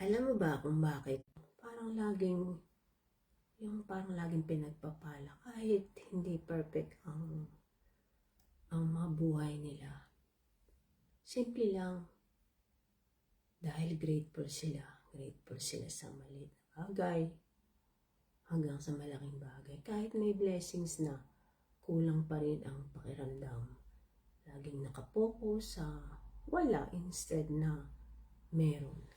Alam mo ba kung bakit? Parang laging pinagpapala kahit hindi perfect ang mga buhay nila. Simple lang, dahil grateful sila. Grateful sila sa maliit na bagay hanggang sa malaking bagay. Kahit may blessings na, kulang pa rin ang pakiramdam. Laging nakapokus sa wala instead na meron.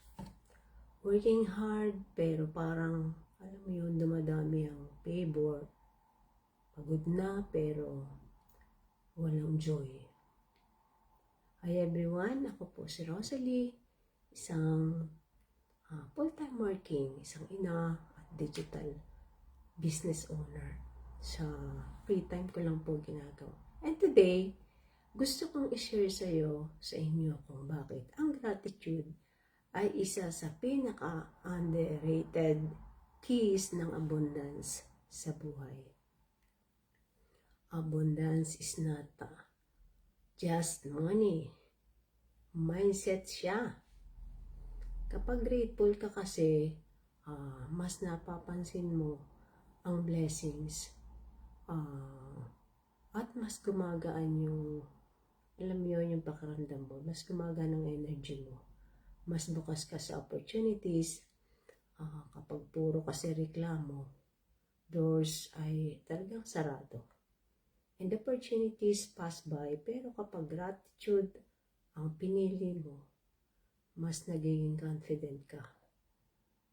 Working hard pero parang, alam mo yun, dumadami ang favor. Pagod na pero walang joy. Hi everyone, ako po si Rosalie, isang full-time working, isang ina at digital business owner. Sa free time ko lang po ginagawa. And today, gusto kong i-share sa inyo kung bakit ang gratitude ay isa sa pinaka-underrated keys ng abundance sa buhay. Abundance is not just money. Mindset siya. Kapag grateful ka kasi, mas napapansin mo ang blessings at mas gumagaan yung, alam mo yun, yung pakiramdam mo. Mas gumagaan ang energy mo. Mas bukas ka sa opportunities. Kapag puro kasi reklamo, doors ay talagang sarado. And opportunities pass by, pero kapag gratitude ang pinili mo, mas nagiging confident ka.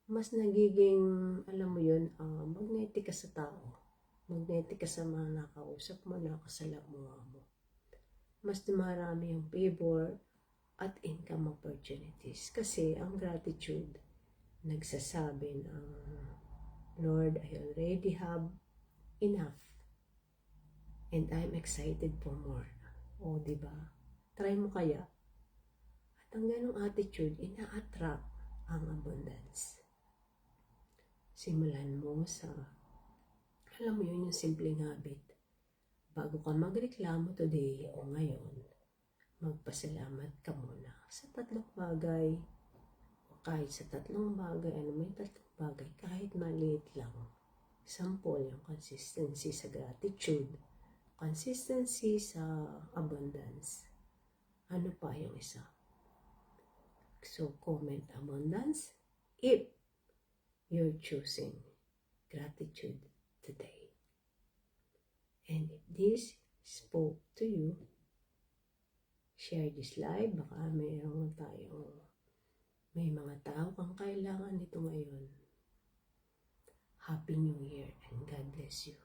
Mas nagiging, alam mo yun, magnetic ka sa tao. Magnetic ka sa mga nakausap mo, nakasalamuha mo. Mas dumarami ang favor at income opportunities. Kasi ang gratitude, nagsasabi ng, Lord, I already have enough. And I'm excited for more. O, diba? Try mo kaya. At ang ganong attitude, ina-attract ang abundance. Simulan mo sa, alam mo yun, yung simpleng habit. Bago ka magreklamo today o ngayon, magpasalamat ka muna sa 3 bagay. O kahit sa 3 bagay, may 3 bagay, kahit maliit lang. Example, yung consistency sa gratitude. Consistency sa abundance. Ano pa yung isa? So, comment abundance if you're choosing gratitude today. And if this spoke to you, share this live. Baka may mga tao kang kailangan nito ngayon. Happy New Year and God bless you.